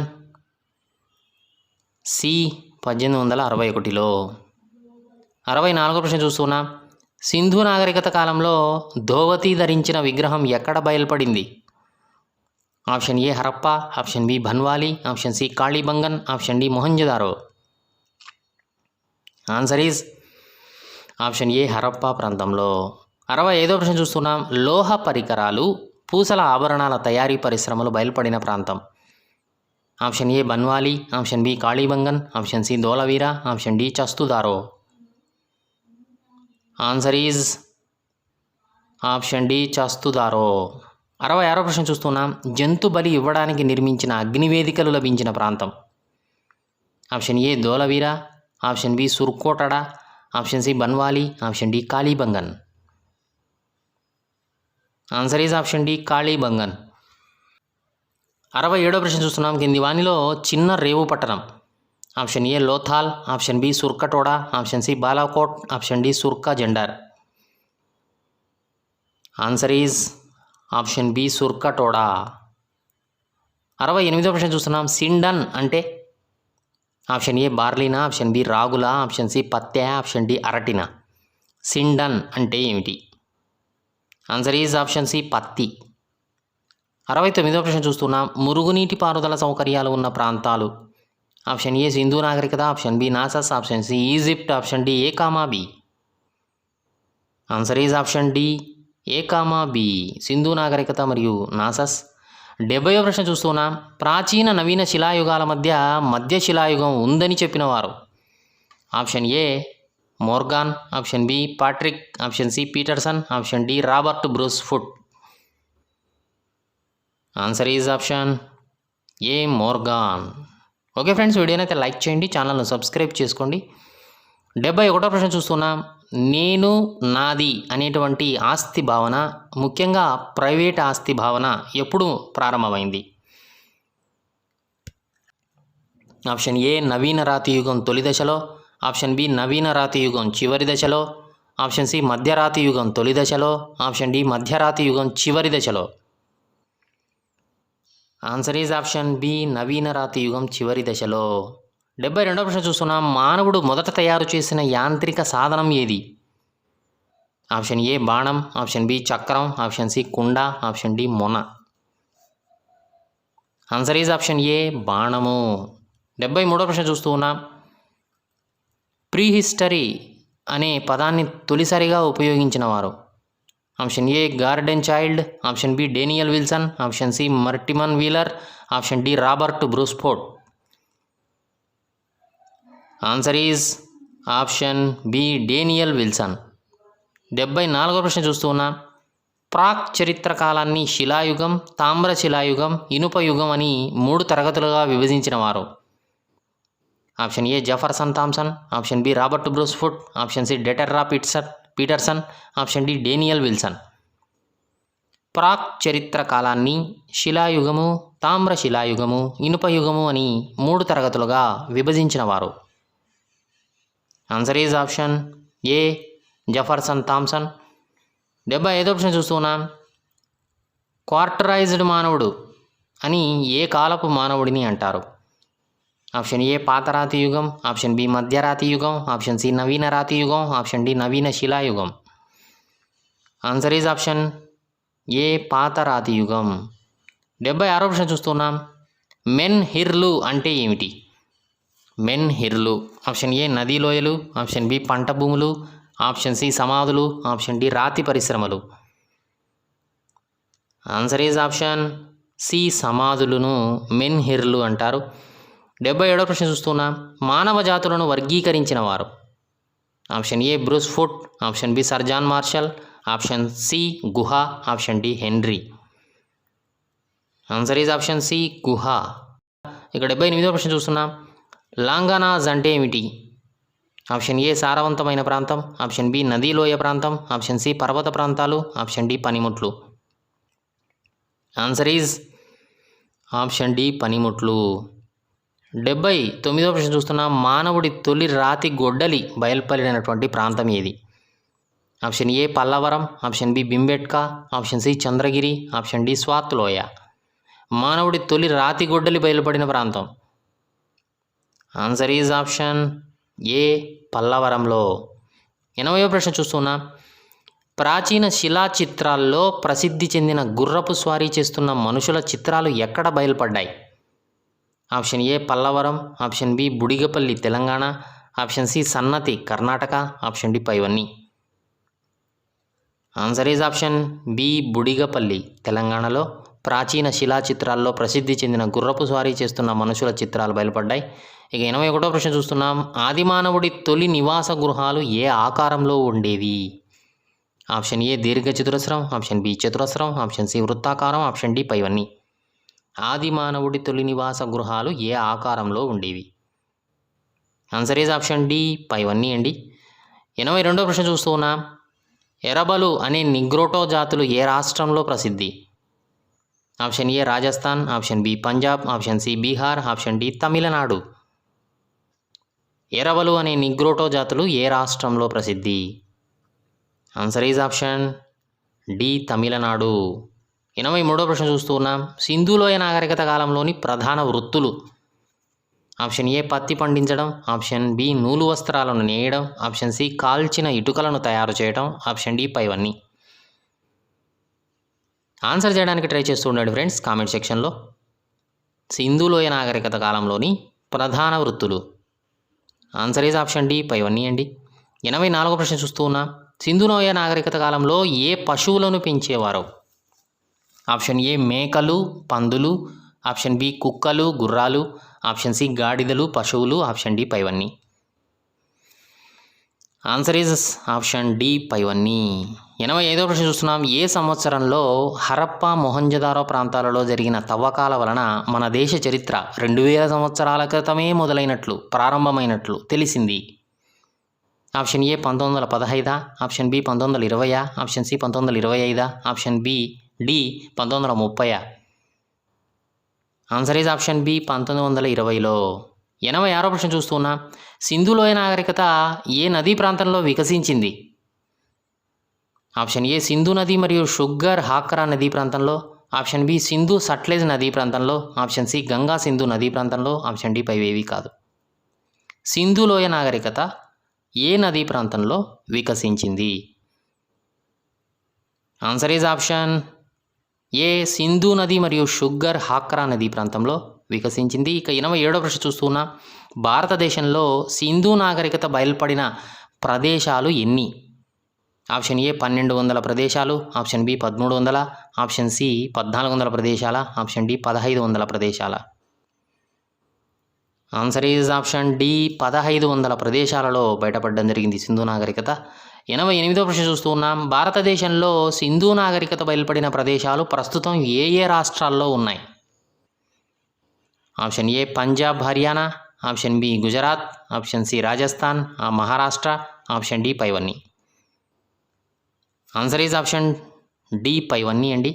C 1861లో. 64వ ప్రశ్న చూస్తున్నాం. సింధు నాగరికత కాలంలో ధోవతి ధరించిన విగ్రహం ఎక్కడ బయలుపడింది? Option A Harappa, option B Banawali, option C Kalibangan, option D Mohenjodaro. Answer is option A Harappa ప్రాంతంలో. 65వ ప్రశ్న చూస్తున్నాం. లోహ పరికరాలు, పూసల ఆభరణాల తయారీ పరిశ్రమలు బయలుపడిన ప్రాంతం. Option A Banawali, option B Kalibangan, option C Dholavira, option D Chanhudaro. Answer is option D Chanhudaro. 66వ ప్రశ్న చూస్తున్నాం. జంతు బలి ఇవ్వడానికి నిర్మించిన అగ్నివేదికలు లభించిన ప్రాంతం. Option A Dholavira, option B Surkotada, option C Banawali, option D Kalibangan. Answer is option D Kalibangan. 67వ ప్రశ్న చూస్తున్నాం. కింది వానిలో చిన్న రేవు పట్టణం. Option A Lothal, option B Surkotada, option C Balakot, option D సుర్కా Dor. Answer is option B Surkotada. 68వ ప్రశ్న చూస్తున్నాం. సిండన్ అంటే? ఆప్షన్ ఏ బార్లీనా, ఆప్షన్ బి రాగుల, ఆప్షన్ సి పత్తే, ఆప్షన్ డి అరటిన. సిండన్ అంటే ఏమిటి? ఆన్సర్ ఈజ్ ఆప్షన్ సి పత్తి. 69వ ప్రశ్న చూస్తున్నాం. మురుగునీటి పారుదల సౌకర్యాలు ఉన్న ప్రాంతాలు. ఆప్షన్ ఏ సింధు నాగరికత, option B Knossos, option C Egypt, option D A comma B. Answer is option D A comma B, Sindhu నాగరికత మరియు నాసస్. 70వ ప్రశ్న చూస్తున్నాం. ప్రాచీన నవీన శిలాయుగాల మధ్య శిలాయుగం ఉందని చెప్పినవారు. Option A Morgan, option B Patrick, option C Peterson, option D Robert Bruce Foote. Answer is option A Morgan. Okay friends, వీడియోని అయితే లైక్ చేయండి, ఛానల్ను సబ్స్క్రైబ్ చేసుకోండి. 71వ ప్రశ్న చూస్తున్నాం. నేను నాది అనేటువంటి ఆస్తి భావన, ముఖ్యంగా ప్రైవేట్ ఆస్తి భావన ఎప్పుడు ప్రారంభమైంది? ఆప్షన్ ఏ నవీన రాతి యుగం తొలి దశలో, ఆప్షన్ బి నవీన రాతి యుగం చివరి దశలో, ఆప్షన్ సి మధ్యరాతి యుగం తొలి దశలో, ఆప్షన్ డి మధ్యరాతి యుగం చివరి దశలో. ఆన్సర్ ఈజ్ ఆప్షన్ బి నవీన రాతి యుగం చివరి దశలో. 72వ ప్రశ్న చూస్తున్నాం. మానవుడు మొదట తయారు చేసిన యాంత్రిక సాధనం ఏది? ఆప్షన్ ఏ బాణం, ఆప్షన్ బి చక్రం, ఆప్షన్ సి కుండ, ఆప్షన్ డి మొన. ఆన్సర్ ఈజ్ ఆప్షన్ ఏ బాణము. 73వ ప్రశ్న చూస్తూ ఉన్నాం. ప్రీ హిస్టరీ అనే పదాన్ని తొలిసారిగా ఉపయోగించిన వారు? Option A Gordon Childe, option B Daniel Wilson, option C Mortimer Wheeler, option D Robert Bruce Foote. Answer is option B Daniel Wilson. 74వ ప్రశ్న చూస్తూ ఉన్నా. ప్రాక్ చరిత్ర కాలాన్ని శిలాయుగం, తామ్ర శిలాయుగం, ఇనుప యుగం అని 3 తరగతులుగా విభజించిన వారు? Option A Jefferson Thomson, option B Robert Bruce Foote, option C De Terra Peterson, option D Daniel Wilson. ప్రాక్ చరిత్ర కాలాన్ని శిలాయుగము, తామ్ర శిలాయుగము, ఇనుప యుగము అని 3 తరగతులుగా విభజించిన వారు? Answer is option A Jefferson Thomson. 75వ ప్రశ్న చూస్తున్నాం. క్వార్టరైజ్డ్ మానవుడు అని ఏ కాలపు మానవుడిని అంటారు? ఆప్షన్ ఏ పాతరాతి యుగం, ఆప్షన్ బి మధ్యరాతి యుగం, ఆప్షన్ సి నవీన రాతి యుగం, ఆప్షన్ డి నవీన శిలాయుగం. ఆన్సర్ ఈజ్ ఆప్షన్ ఏ పాతరాతి యుగం. 76వ ప్రశ్న చూస్తున్నాం. మెన్ హిర్లు అంటే ఏమిటి? మెన్ హిర్లు ఆప్షన్ ఏ నదీ లోయలు, ఆప్షన్ బి పంట భూములు, ఆప్షన్ సి సమాధులు, ఆప్షన్ డి రాతి పరిశ్రమలు. ఆన్సర్ ఈజ్ ఆప్షన్ సి సమాధులను మెన్ హిర్లు అంటారు. 77వ ప్రశ్న చూస్తున్నాం. మానవ జాతులను వర్గీకరించిన వారు? Option A Bruce Foote, option B sir John Marshall, option C Guha, option D Henry. Answer is option C Guha. ఇక్కడ 78వ ప్రశ్న చూస్తున్నాం. లాంగానాజ్ అంటే ఏమిటి? ఆప్షన్ ఏ సారవంతమైన ప్రాంతం, ఆప్షన్ బి నదీలోయ ప్రాంతం, ఆప్షన్ సి పర్వత ప్రాంతాలు, ఆప్షన్ డి పనిముట్లు. ఆన్సర్ ఈజ్ ఆప్షన్ డి పనిముట్లు. 79వ ప్రశ్న చూస్తున్నాం. మానవుడి తొలి రాతి గొడ్డలి బయలుపడినటువంటి ప్రాంతం ఏది? Option A Pallavaram, option B Bimbetka, option C Chandragiri, option D Swat లోయ. మానవుడి తొలి రాతి గొడ్డలి బయలుపడిన ప్రాంతం? ఆన్సర్ ఈజ్ ఆప్షన్ ఏ పల్లవరంలో. 80వ ప్రశ్న చూస్తున్నా. ప్రాచీన శిలా చిత్రాల్లో ప్రసిద్ధి చెందిన గుర్రపు స్వారీ చేస్తున్న మనుషుల చిత్రాలు ఎక్కడ బయలుపడ్డాయి? Option A Pallavaram, option B Budigapalli Telangana, option C Sannati Karnataka, option D పైవన్నీ. Answer is option B Budigapalli తెలంగాణలో ప్రాచీన శిలా చిత్రాల్లో ప్రసిద్ధి చెందిన గుర్రపు స్వారీ చేస్తున్న మనుషుల చిత్రాలు బయలుపడ్డాయి. ఇక 81వ ప్రశ్న చూస్తున్నాం. ఆదిమానవుడి తొలి నివాస గృహాలు ఏ ఆకారంలో ఉండేవి? ఆప్షన్ ఏ దీర్ఘచతురస్రం, ఆప్షన్ బి చతురస్రం, ఆప్షన్ సి వృత్తాకారం, ఆప్షన్ డి పైవన్నీ. ఆదిమానవుడి తొలి నివాస గృహాలు ఏ ఆకారంలో ఉండేవి? ఆన్సర్ ఈజ్ ఆప్షన్ డి పైవన్నీ అండి. 82వ ప్రశ్న చూస్తూ ఉన్నాం. ఎరబలు అనే నిగ్రోటో జాతులు ఏ రాష్ట్రంలో ప్రసిద్ధి? Option A Rajasthan, option B Punjab, option C Bihar, option D Tamil Nadu. ఎరవలు అనే నిగ్రోటో జాతులు ఏ రాష్ట్రంలో ప్రసిద్ధి? Answer is option D Tamil Nadu. 83వ ప్రశ్న చూస్తూ ఉన్నాం. సింధులోయ నాగరికత కాలంలోని ప్రధాన వృత్తులు? ఆప్షన్ ఏ పత్తి పండించడం, ఆప్షన్ బి నూలు వస్త్రాలను నేయడం, ఆప్షన్ సి కాల్చిన ఇటుకలను తయారు చేయడం, ఆప్షన్ డి పైవన్నీ. ఆన్సర్ చేయడానికి ట్రై చేస్తూ ఉండండి ఫ్రెండ్స్ కామెంట్ సెక్షన్లో. సింధులోయ నాగరికత కాలంలోని ప్రధాన వృత్తులు? ఆన్సర్ ఈజ్ ఆప్షన్ డి పైవన్నీ అండి. 84వ ప్రశ్న చూస్తూ ఉన్నాం. సింధులోయ నాగరికత కాలంలో ఏ పశువులను పెంచేవారు? ఆప్షన్ ఏ మేకలు, పందులు, ఆప్షన్ బి కుక్కలు, గుర్రాలు, ఆప్షన్ సి గాడిదలు, పశువులు, ఆప్షన్ డి పైవన్నీ. ఆన్సర్ ఈజ్ ఆప్షన్ డి పైవన్నీ. 85వ ప్రశ్న చూస్తున్నాం. ఏ సంవత్సరంలో హరప్పా మొహంజదారో ప్రాంతాలలో జరిగిన తవ్వకాల వలన మన దేశ చరిత్ర 2000 సంవత్సరాల క్రితమే ప్రారంభమైనట్లు తెలిసింది? Option A 1915, option B 1920, option C 1925, option B D 1930. Answer is option B 1920లో. 86వ ప్రశ్న చూస్తున్నా. సింధులోయ నాగరికత ఏ నదీ ప్రాంతంలో వికసించింది? ఆప్షన్ ఏ సింధు నది మరియు షుగ్గర్ హాక్రా నదీ ప్రాంతంలో, ఆప్షన్ బి సింధు సట్లెజ్ నదీ ప్రాంతంలో, ఆప్షన్ సి గంగా సింధు నదీ ప్రాంతంలో, ఆప్షన్ డి పైవేవి కాదు. సింధులోయ నాగరికత ఏ నదీ ప్రాంతంలో వికసించింది? Answer is option A Sindhu నది మరియు షుగ్గర్ హాక్రా నదీ ప్రాంతంలో వికసించింది. ఇక 87వ ప్రశ్న చూస్తున్నా. భారతదేశంలో సింధు నాగరికత బయలుపడిన ప్రదేశాలు ఎన్ని? ఆప్షన్ ఏ 1200 ప్రదేశాలు, ఆప్షన్ బి 1300, ఆప్షన్ సి 1400 ప్రదేశాల, ఆప్షన్ డి 1500 ప్రదేశాల. ఆన్సర్ ఈజ్ ఆప్షన్ డి 1500 ప్రదేశాలలో బయటపడడం జరిగింది సింధు నాగరికత. 88వ ప్రశ్న చూస్తూ ఉన్నాం. భారతదేశంలో సింధు నాగరికత బయలుపడిన ప్రదేశాలు ప్రస్తుతం ఏ ఏ రాష్ట్రాల్లో ఉన్నాయి? Option A Punjab, Haryana, option B Gujarat, option C Rajasthan, Maharashtra, option D పైవన్నీ. ఆన్సర్ ఈజ్ ఆప్షన్ డి పైవన్నీ అండి.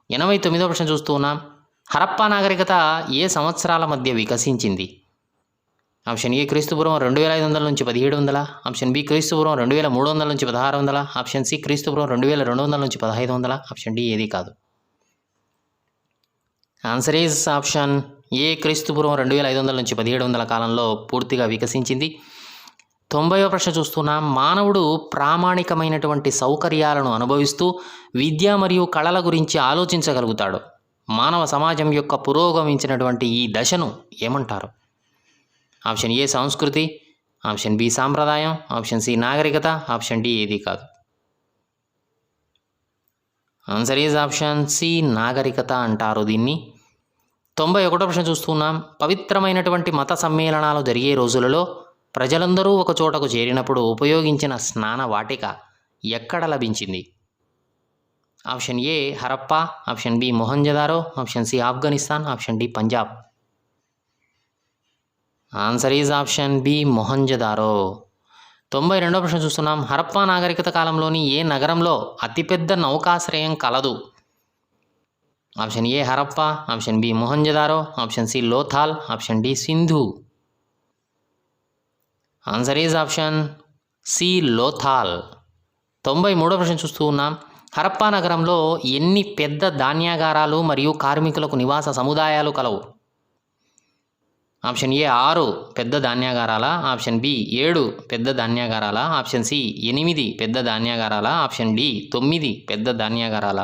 89వ ప్రశ్న చూస్తూ ఉన్నాం. హరప్పా నాగరికత ఏ సంవత్సరాల మధ్య వికసించింది? ఆప్షన్ ఏ క్రీస్తుపూర్వం 2500 నుంచి 1700, ఆప్షన్ బి క్రీస్తుపూర్వం 2300 నుంచి 1600, ఆప్షన్ సి క్రీస్తుపూర్వం 2200 నుంచి 1500, ఆప్షన్ డి ఏది కాదు. ఆన్సర్ ఈజ్ ఆప్షన్ ఏ క్రీస్తుపూర్వం 2500 నుంచి 1700 కాలంలో పూర్తిగా వికసించింది. 90వ ప్రశ్న చూస్తున్నాం. మానవుడు ప్రామాణికమైనటువంటి సౌకర్యాలను అనుభవిస్తూ విద్య మరియు కళల గురించి ఆలోచించగలుగుతాడు. మానవ సమాజం యొక్క పురోగమించినటువంటి ఈ దశను ఏమంటారు? ఆప్షన్ ఏ సంస్కృతి, ఆప్షన్ బి సాంప్రదాయం, ఆప్షన్ సి నాగరికత, ఆప్షన్ డి ఏది కాదు. ఆన్సర్ ఈజ్ ఆప్షన్ సి నాగరికత అంటారు దీన్ని. 91వ ప్రశ్న చూస్తున్నాం. పవిత్రమైనటువంటి మత సమ్మేళనాలు జరిగే రోజులలో ప్రజలందరూ ఒక చోటకు చేరినప్పుడు ఉపయోగించిన స్నాన వాటిక ఎక్కడ లభించింది? Option A Harappa, option B Mohenjodaro, option C Afghanistan, option D Punjab. Answer is option B Mohenjodaro. 92వ ప్రశ్న చూస్తున్నాం. హరప్పా నాగరికత కాలంలోని ఏ నగరంలో అతిపెద్ద నౌకాశ్రయం కలదు? Option A Harappa, option B Mohenjodaro, option C Lothal, option D Sindhu. Answer is option C Lothal. 93వ ప్రశ్న చూస్తూ ఉన్నాం. హరప్పా నగరంలో ఎన్ని పెద్ద ధాన్యాగారాలు మరియు కార్మికులకు నివాస సముదాయాలు కలవు? ఆప్షన్ ఏ 6 పెద్ద ధాన్యాగారాల, ఆప్షన్ బి 7 పెద్ద ధాన్యాగారాల, ఆప్షన్ సి 8 పెద్ద ధాన్యాగారాల, ఆప్షన్ డి 9 పెద్ద ధాన్యాగారాల.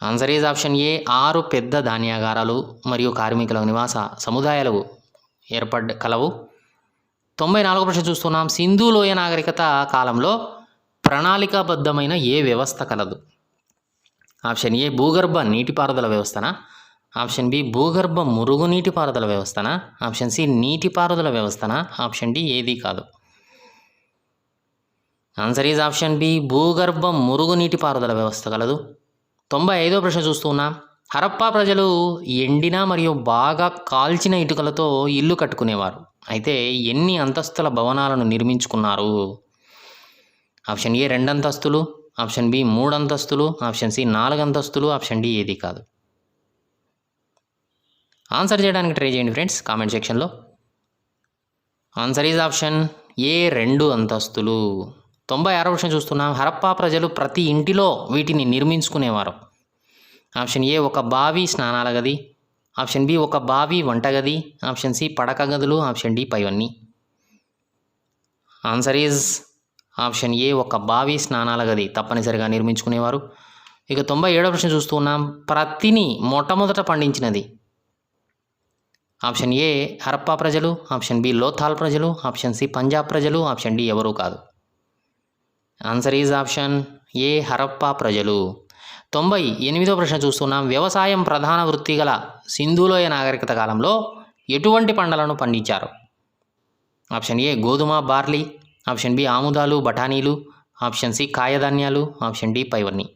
ఆన్సర్ ఈజ్ ఆప్షన్ ఏ 6 పెద్ద ధాన్యాగారాలు మరియు కార్మికుల నివాస సముదాయాలు కలవు. 94వ ప్రశ్న చూస్తున్నాం. సింధు లోయ నాగరికత కాలంలో ప్రణాళికాబద్ధమైన ఏ వ్యవస్థ కలదు? ఆప్షన్ ఏ భూగర్భ నీటిపారుదల వ్యవస్థన, ఆప్షన్ బి భూగర్భ మురుగునీటిపారుదల వ్యవస్థన, ఆప్షన్ సి నీటిపారుదల వ్యవస్థన, ఆప్షన్ డి ఏది కాదు. ఆన్సర్ ఈజ్ ఆప్షన్ బి భూగర్భ మురుగునీటిపారుదల వ్యవస్థ కలదు. 95వ ప్రశ్న చూస్తున్నాం. హరప్పా ప్రజలు ఎండిన మరియు బాగా కాల్చిన ఇటుకలతో ఇల్లు కట్టుకునేవారు. అయితే ఎన్ని అంతస్తుల భవనాలను నిర్మించుకున్నారు? ఆప్షన్ ఏ 2 అంతస్తులు, ఆప్షన్ బి 3 అంతస్తులు, ఆప్షన్ సి 4 అంతస్తులు, ఆప్షన్ డి ఏది కాదు. ఆన్సర్ చేయడానికి ట్రై చేయండి ఫ్రెండ్స్ కామెంట్ సెక్షన్లో. ఆన్సర్ ఈజ్ ఆప్షన్ ఏ 2 అంతస్తులు. 96వ ప్రశ్న చూస్తున్నాం. హరప్పా ప్రజలు ప్రతి ఇంటిలో వీటిని నిర్మించుకునేవారు. ఆప్షన్ ఏ ఒక బావి స్నానాల గది, ఆప్షన్ బి ఒక బావి వంటగది, ఆప్షన్ సి పడక గదులు, ఆప్షన్ డి పైవన్నీ. ఆన్సర్ ఈజ్ ఆప్షన్ ఏ ఒక బావి స్నానాల గది తప్పనిసరిగా నిర్మించుకునేవారు. ఇక 97వ ప్రశ్న చూస్తున్నాం. ప్రత్తిని మొట్టమొదట పండించినది? ఆప్షన్ ఏ హరప్పా ప్రజలు, ఆప్షన్ బి లోథాల్ ప్రజలు, ఆప్షన్ సి పంజాబ్ ప్రజలు, ఆప్షన్ డి ఎవరూ కాదు. Answer is option A Harappa ప్రజలు. 98వ ప్రశ్న చూస్తున్నాం. వ్యవసాయం ప్రధాన వృత్తి గల సింధులోయ నాగరికత కాలంలో ఎటువంటి పంటలను పండించారు? ఆప్షన్ ఏ గోధుమ, బార్లీ, ఆప్షన్ బి ఆముదాలు, బఠానీలు, ఆప్షన్ సి కాయధాన్యాలు, ఆప్షన్ డి పైవన్నీ.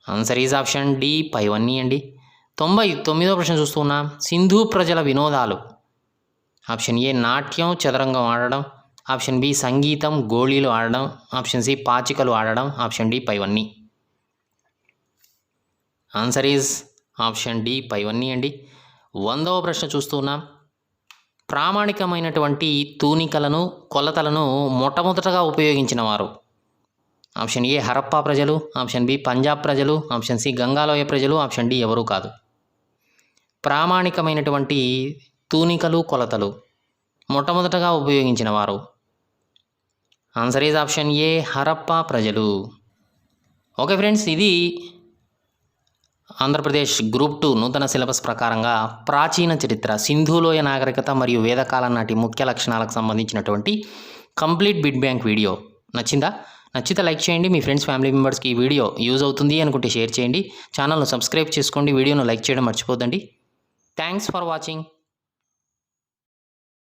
ఆన్సర్ ఈజ్ ఆప్షన్ డి పైవన్నీ అండి. 99వ ప్రశ్న చూస్తున్నాం. సింధు ప్రజల వినోదాలు? ఆప్షన్ ఏ నాట్యం, చదరంగం ఆడడం, ఆప్షన్ బి సంగీతం, గోళీలు ఆడడం, ఆప్షన్ సి పాచికలు ఆడడం, ఆప్షన్ డి పైవన్నీ. ఆన్సర్ ఈజ్ ఆప్షన్ డి పైవన్నీ అండి. 100వ ప్రశ్న చూస్తున్నాం. ప్రామాణికమైనటువంటి తూనికలను, కొలతలను మొట్టమొదటగా ఉపయోగించిన వారు? ఆప్షన్ ఏ హరప్పా ప్రజలు, ఆప్షన్ బి పంజాబ్ ప్రజలు, ఆప్షన్ సి గంగాలోయ ప్రజలు, ఆప్షన్ డి ఎవరూ కాదు. ప్రామాణికమైనటువంటి తూనికలు, కొలతలు మొట్టమొదటగా ఉపయోగించిన వారు? Answer is option A Harappa ప్రజలు. ఓకే ఫ్రెండ్స్, ఇది ఆంధ్రప్రదేశ్ గ్రూప్ 2 నూతన సిలబస్ ప్రకారంగా ప్రాచీన చరిత్ర, సింధులోయ నాగరికత మరియు వేదకాలం నాటి ముఖ్య లక్షణాలకు సంబంధించినటువంటి కంప్లీట్ బిట్ బ్యాంక్ వీడియో నచ్చిందా? నచ్చితే లైక్ చేయండి. మీ ఫ్రెండ్స్, ఫ్యామిలీ మెంబర్స్కి ఈ వీడియో యూజ్ అవుతుంది అనుకుంటే షేర్ చేయండి. ఛానల్ను సబ్స్క్రైబ్ చేసుకోండి. వీడియోను లైక్ చేయడం మర్చిపోద్దండి. Thanks for watching.